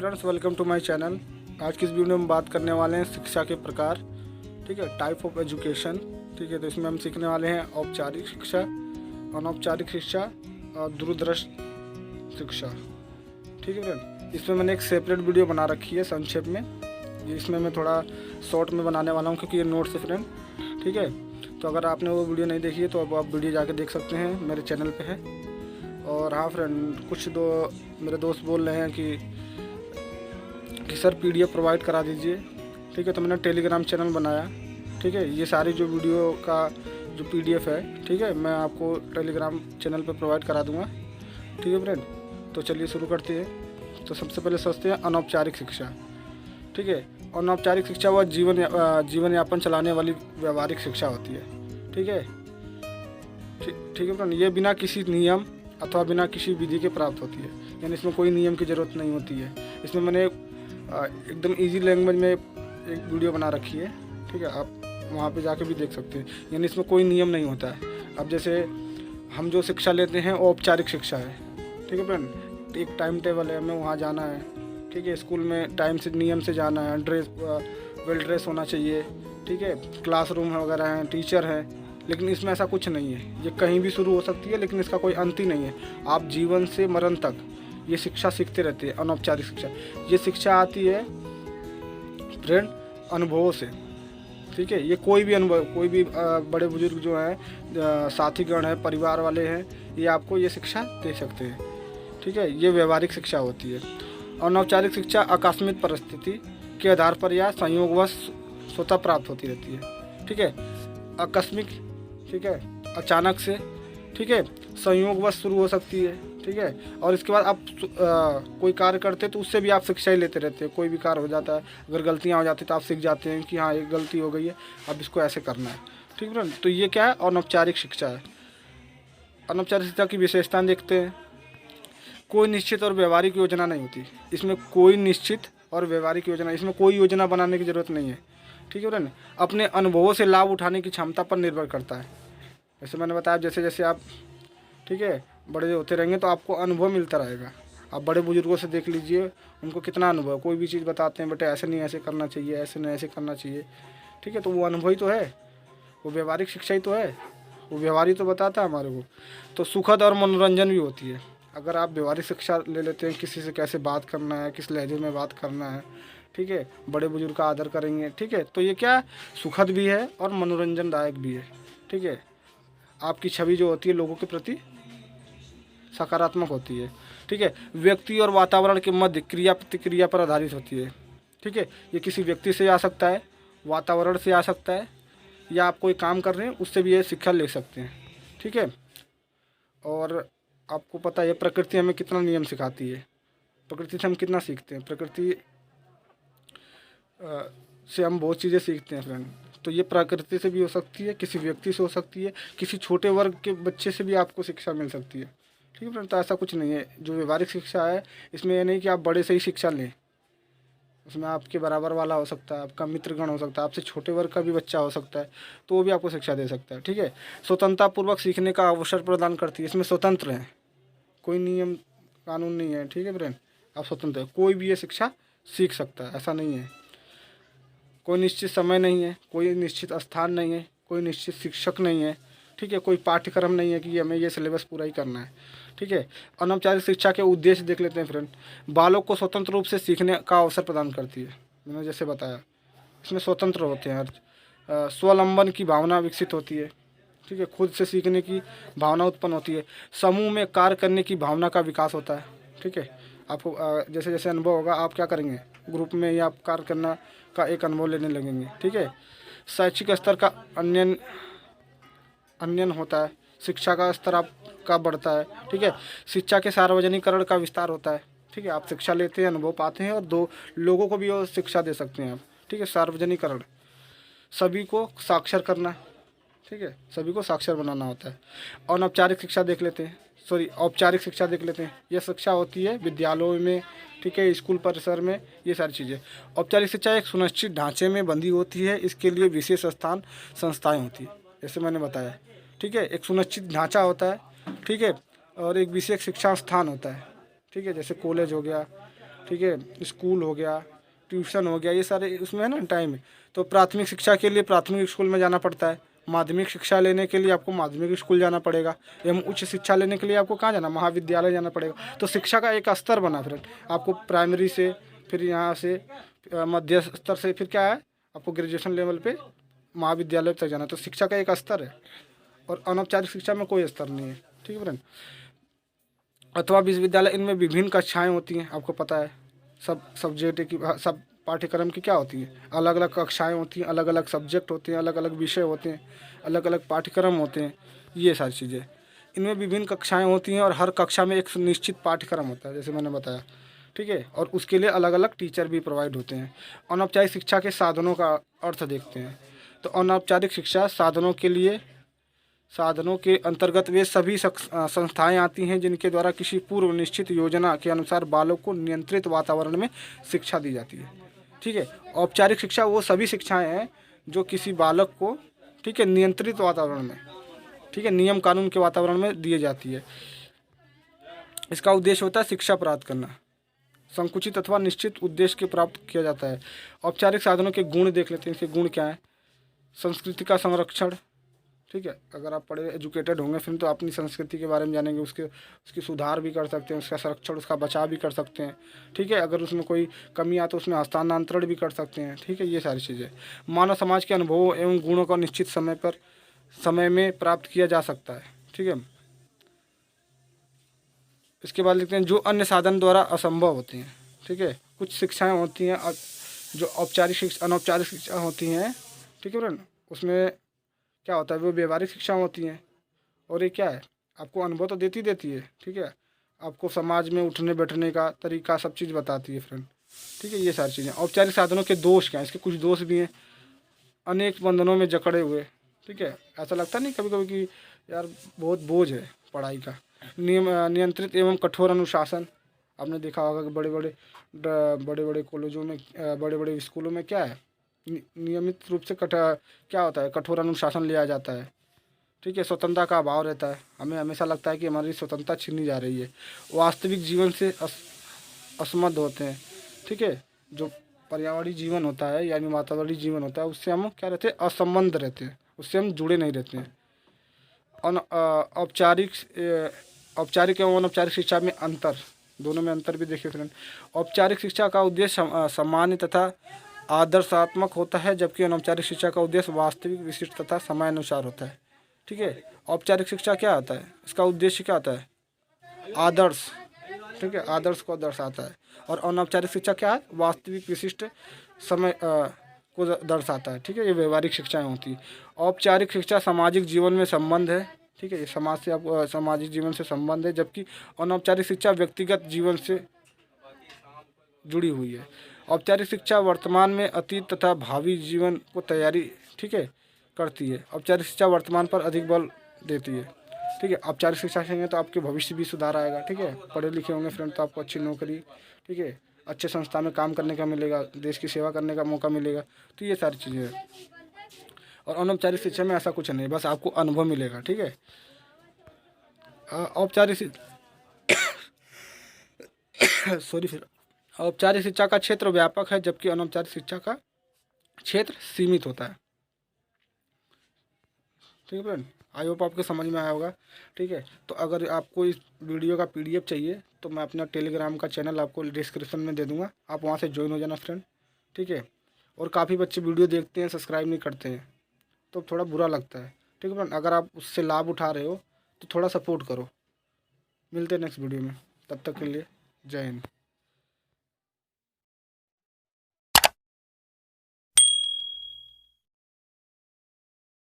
Friends, welcome to my channel. आज की इस वीडियो में बात करने वाले हैं शिक्षा के प्रकार, ठीक है, टाइप ऑफ एजुकेशन। ठीक है, तो इसमें हम सीखने वाले हैं औपचारिक शिक्षा, अनौपचारिक शिक्षा और दूरदर्श शिक्षा। ठीक है फ्रेंड, इसमें मैंने एक सेपरेट वीडियो बना रखी है संक्षेप में। ये इसमें मैं थोड़ा शॉर्ट में बनाने वाला हूँ क्योंकि ये नोट्स है फ्रेंड। ठीक है, तो अगर आपने वो वीडियो नहीं देखी है तो अब आप वीडियो जाके देख सकते हैं, मेरे चैनल पे है। और हाँ फ्रेंड, कुछ मेरे दोस्त बोल रहे हैं कि सर पीडीएफ प्रोवाइड करा दीजिए। ठीक है, तो मैंने टेलीग्राम चैनल बनाया। ठीक है, ये सारी जो वीडियो का जो पीडीएफ है, ठीक है, मैं आपको टेलीग्राम चैनल पे प्रोवाइड करा दूंगा। ठीक है फ्रेंड, तो चलिए शुरू करते हैं। तो सबसे पहले सोचते हैं अनौपचारिक शिक्षा। ठीक है, अनौपचारिक शिक्षा वह जीवन यापन चलाने वाली व्यवहारिक शिक्षा होती है। ठीक है, ठीक है फ्रेंड, ये बिना किसी नियम अथवा बिना किसी विधि के प्राप्त होती है, यानी इसमें कोई नियम की ज़रूरत नहीं होती है। इसमें मैंने एकदम इजी लैंग्वेज में एक वीडियो बना रखी है। ठीक है, आप वहाँ पे जाके भी देख सकते हैं, यानी इसमें कोई नियम नहीं होता है। अब जैसे हम जो शिक्षा लेते हैं औपचारिक शिक्षा है। ठीक है फ्रेंड, एक टाइम टेबल है, हमें वहाँ जाना है। ठीक है, स्कूल में टाइम से नियम से जाना है, वेल ड्रेस होना चाहिए। ठीक है, क्लासरूम वगैरह हैं, टीचर हैं। लेकिन इसमें ऐसा कुछ नहीं है, ये कहीं भी शुरू हो सकती है, लेकिन इसका कोई अंत ही नहीं है। आप जीवन से मरण तक ये शिक्षा सीखते रहते हैं। अनौपचारिक शिक्षा, ये शिक्षा आती है फ्रेंड अनुभवों से। ठीक है, ये कोई भी अनुभव, कोई भी बड़े बुजुर्ग जो हैं, साथीगण हैं, परिवार वाले हैं, ये आपको ये शिक्षा दे सकते हैं। ठीक है, ये व्यवहारिक शिक्षा होती है। अनौपचारिक शिक्षा आकस्मिक परिस्थिति के आधार पर या संयोगवश स्वतः प्राप्त होती रहती है। ठीक है, आकस्मिक, ठीक है, अचानक से, ठीक है, संयोगवश शुरू हो सकती है। ठीक है, और इसके बाद आप कोई कार्य करते हैं तो उससे भी आप शिक्षा ही लेते रहते हैं। कोई भी कार्य हो जाता है, अगर गलतियां हो जाती है तो आप सीख जाते हैं कि हाँ ये गलती हो गई है, अब इसको ऐसे करना है। ठीक है, तो ये क्या है, अनौपचारिक शिक्षा है। अनौपचारिक शिक्षा की विशेषताएं देखते हैं। कोई निश्चित और व्यवहारिक योजना नहीं होती इसमें, कोई निश्चित और व्यवहारिक योजना, इसमें कोई योजना बनाने की ज़रूरत नहीं है। ठीक है फ्रेंड, अपने अनुभवों से लाभ उठाने की क्षमता पर निर्भर करता है। जैसे मैंने बताया, जैसे जैसे आप, ठीक है, बड़े होते रहेंगे तो आपको अनुभव मिलता रहेगा। आप बड़े बुजुर्गों से देख लीजिए, उनको कितना अनुभव, कोई भी चीज़ बताते हैं, बेटे ऐसे नहीं ऐसे करना चाहिए, ऐसे नहीं ऐसे करना चाहिए। ठीक है, तो वो अनुभव ही तो है, वो व्यवहारिक शिक्षा ही तो है, वो व्यवहार ही तो बताता है हमारे को। तो सुखद और मनोरंजन भी होती है। अगर आप व्यवहारिक शिक्षा ले लेते हैं, किसी से कैसे बात करना है, किस लहजे में बात करना है, ठीक है, बड़े बुजुर्ग का आदर करेंगे। ठीक है, तो ये क्या सुखद भी है और मनोरंजनदायक भी है। ठीक है, आपकी छवि जो होती है लोगों के प्रति सकारात्मक होती है। ठीक है, व्यक्ति और वातावरण के मध्य क्रिया प्रतिक्रिया पर आधारित होती है। ठीक है, ये किसी व्यक्ति से आ सकता है, वातावरण से आ सकता है, या आप कोई काम कर रहे हैं उससे भी ये शिक्षा ले सकते हैं। ठीक है, और आपको पता है प्रकृति हमें कितना नियम सिखाती है, प्रकृति से हम कितना सीखते हैं, प्रकृति से हम बहुत चीज़ें सीखते हैं फ्रेंड। तो ये प्रकृति से भी हो सकती है, किसी व्यक्ति से हो सकती है, किसी छोटे वर्ग के बच्चे से भी आपको शिक्षा मिल सकती है। ठीक है फ्रेंड, तो ऐसा कुछ नहीं है। जो व्यवहारिक शिक्षा है, इसमें यह नहीं कि आप बड़े से ही शिक्षा लें, उसमें आपके बराबर वाला हो सकता है, आपका मित्रगण हो सकता है, आपसे छोटे वर्ग का भी बच्चा हो सकता है, तो वो भी आपको शिक्षा दे सकता है। ठीक है, स्वतंत्रतापूर्वक सीखने का अवसर प्रदान करती है। इसमें स्वतंत्र हैं, कोई नियम कानून नहीं है। ठीक है फ्रेंड, आप स्वतंत्र हैं, कोई भी ये शिक्षा सीख सकता है, ऐसा नहीं है। कोई निश्चित समय नहीं है, कोई निश्चित स्थान नहीं है, कोई निश्चित शिक्षक नहीं है। ठीक है, कोई पाठ्यक्रम नहीं है कि हमें ये सिलेबस पूरा ही करना है। ठीक है, अनौपचारिक शिक्षा के उद्देश्य देख लेते हैं फ्रेंड। बालक को स्वतंत्र रूप से सीखने का अवसर प्रदान करती है। मैंने जैसे बताया, इसमें स्वतंत्र होते हैं, स्वावलंबन की भावना विकसित होती है। ठीक है, खुद से सीखने की भावना उत्पन्न होती है, समूह में कार्य करने की भावना का विकास होता है। ठीक है, आपको जैसे जैसे अनुभव होगा, आप क्या करेंगे, ग्रुप में या आप कार्य करना का एक अनुभव लेने लगेंगे। ठीक है, शैक्षिक स्तर का अन्यन होता है, शिक्षा का स्तर आपका बढ़ता है। ठीक है, शिक्षा के सार्वजनिकरण का विस्तार होता है। ठीक है, आप शिक्षा लेते हैं, अनुभव पाते हैं, और दो लोगों को भी वो शिक्षा दे सकते हैं आप। ठीक है, सार्वजनिकरण, सभी को साक्षर करना। ठीक है, सभी को साक्षर बनाना होता है। अनौपचारिक शिक्षा देख लेते हैं, औपचारिक शिक्षा देख लेते हैं। यह शिक्षा होती है विद्यालयों में, ठीक है, स्कूल परिसर में, ये सारी चीज़ें। औपचारिक शिक्षा एक सुनिश्चित ढांचे में बंधी होती है, इसके लिए विशेष संस्थाएं होती है, जैसे मैंने बताया। ठीक है, एक सुनिश्चित ढांचा होता है। ठीक है, और एक विशेष शिक्षा स्थान होता है। ठीक है, जैसे कॉलेज हो गया, ठीक है, स्कूल हो गया, ट्यूशन हो गया, ये सारे उसमें है ना टाइम। तो प्राथमिक शिक्षा के लिए प्राथमिक स्कूल में जाना पड़ता है, माध्यमिक शिक्षा लेने के लिए आपको माध्यमिक स्कूल जाना पड़ेगा, एवं उच्च शिक्षा लेने के लिए आपको कहाँ जाना, महाविद्यालय जाना पड़ेगा। तो शिक्षा का एक स्तर बना फिर आपको प्राइमरी से, फिर यहाँ से मध्य स्तर से, फिर क्या है आपको ग्रेजुएशन लेवल पे महाविद्यालय तक जाना। तो शिक्षा का एक स्तर है और अनौपचारिक शिक्षा में कोई स्तर नहीं है, ठीक है फ्रेंड। अथवा विश्वविद्यालय, इनमें विभिन्न कक्षाएं होती हैं, आपको पता है सब सब्जेक्ट की, सब पाठ्यक्रम की क्या होती है, अलग अलग कक्षाएं होती हैं, अलग अलग सब्जेक्ट होते हैं, अलग अलग विषय होते हैं, अलग अलग पाठ्यक्रम होते हैं, ये सारी चीज़ें। इनमें विभिन्न कक्षाएं होती हैं और हर कक्षा में एक निश्चित पाठ्यक्रम होता है, जैसे मैंने बताया, ठीक है। और उसके लिए अलग अलग टीचर भी प्रोवाइड होते हैं। अनौपचारिक शिक्षा के साधनों का अर्थ देखते हैं। तो अनौपचारिक शिक्षा साधनों के अंतर्गत वे सभी संस्थाएं आती हैं जिनके द्वारा किसी पूर्व निश्चित योजना के अनुसार बालक को नियंत्रित वातावरण में शिक्षा दी जाती है, ठीक है। औपचारिक शिक्षा वो सभी शिक्षाएं हैं जो किसी बालक को, ठीक है, नियंत्रित वातावरण में, ठीक है, नियम कानून के वातावरण में दी जाती है। इसका उद्देश्य होता है शिक्षा प्राप्त करना, संकुचित अथवा निश्चित उद्देश्य के प्राप्त किया जाता है। औपचारिक साधनों के गुण देख लेते हैं, इसके गुण क्या है। संस्कृति का संरक्षण, ठीक है, अगर आप पढ़े एजुकेटेड होंगे फिर तो अपनी संस्कृति के बारे में जानेंगे, उसकी सुधार भी कर सकते हैं, उसका संरक्षण, उसका बचाव भी कर सकते हैं, ठीक है। अगर उसमें कोई कमी आए तो उसमें हस्तांतरण भी कर सकते हैं, ठीक है, ये सारी चीज़ें। मानव समाज के अनुभवों एवं गुणों का निश्चित समय में प्राप्त किया जा सकता है, ठीक है। इसके बाद लिखते हैं जो अन्य साधन द्वारा असंभव होती हैं, ठीक है। कुछ शिक्षाएँ होती हैं जो अनौपचारिक शिक्षा होती हैं, ठीक है फ्रेंड, उसमें क्या होता है, वो व्यवहारिक शिक्षा होती हैं। और ये क्या है, आपको अनुभव तो देती है, ठीक है, आपको समाज में उठने बैठने का तरीका सब चीज़ बताती है फ्रेंड, ठीक है, ये सारी चीज़ें। औपचारिक साधनों के दोष क्या हैं, इसके कुछ दोष भी हैं। अनेक बंधनों में जकड़े हुए, ठीक है, ऐसा लगता नहीं कभी कभी कि यार बहुत बोझ है पढ़ाई का। नियंत्रित एवं कठोर अनुशासन, आपने देखा होगा कि बड़े बड़े कॉलेजों में, बड़े बड़े स्कूलों में क्या है, नियमित रूप से क्या होता है, कठोर अनुशासन लिया जाता है, ठीक है। स्वतंत्रता का अभाव रहता है, हमें हमेशा लगता है कि हमारी स्वतंत्रता छीनी जा रही है। वास्तविक जीवन से असमर्थ होते हैं, ठीक है। जो पर्यावरणीय जीवन होता है यानी वातावरणीय जीवन होता है उससे हम क्या रहते हैं, असंबद्ध रहते हैं, उससे हम जुड़े नहीं रहते हैं। औपचारिक एवं अनौपचारिक शिक्षा में अंतर, दोनों में अंतर भी देखिए फ्रेंड। औपचारिक शिक्षा का उद्देश्य सामान्य तथा आदर्शात्मक होता है, जबकि अनौपचारिक शिक्षा का उद्देश्य वास्तविक, विशिष्ट तथा समयानुसार होता है, ठीक है। औपचारिक शिक्षा क्या आता है, इसका उद्देश्य क्या होता है, आदर्श, ठीक है, आदर्श को दर्शाता है। और अनौपचारिक शिक्षा क्या है, वास्तविक, विशिष्ट, समय को दर्शाता है, ठीक है, ये व्यवहारिक शिक्षाएं होती है। औपचारिक शिक्षा सामाजिक जीवन में संबंध है, ठीक है, ये समाज से आप सामाजिक जीवन से संबंध है, जबकि अनौपचारिक शिक्षा व्यक्तिगत जीवन से जुड़ी हुई है। औपचारिक शिक्षा वर्तमान में, अतीत तथा भावी जीवन को तैयारी, ठीक है, करती है। औपचारिक शिक्षा वर्तमान पर अधिक बल देती है, ठीक है। औपचारिक शिक्षा सीखेंगे तो आपके भविष्य भी सुधार आएगा, ठीक है। पढ़े लिखे होंगे फ्रेंड तो आपको अच्छी नौकरी, ठीक है, अच्छे संस्था में काम करने का मिलेगा, देश की सेवा करने का मौका मिलेगा, तो ये सारी चीज़ें हैं। और अनौपचारिक शिक्षा में ऐसा कुछ नहीं, बस आपको अनुभव मिलेगा, ठीक है। औपचारिक शिक्षा का क्षेत्र व्यापक है, जबकि अनौपचारिक शिक्षा का क्षेत्र सीमित होता है, ठीक है फ्रेंड। आई होप आपको समझ में आया होगा, ठीक है। तो अगर आपको इस वीडियो का PDF चाहिए तो मैं अपना टेलीग्राम का चैनल आपको डिस्क्रिप्शन में दे दूंगा, आप वहां से ज्वाइन हो जाना फ्रेंड, ठीक है। और काफ़ी बच्चे वीडियो देखते हैं, सब्सक्राइब नहीं करते हैं, तो थोड़ा बुरा लगता है, ठीक है फ्रेंड। अगर आप उससे लाभ उठा रहे हो तो थोड़ा सपोर्ट करो। मिलते हैं नेक्स्ट वीडियो में, तब तक के लिए जय हिंद।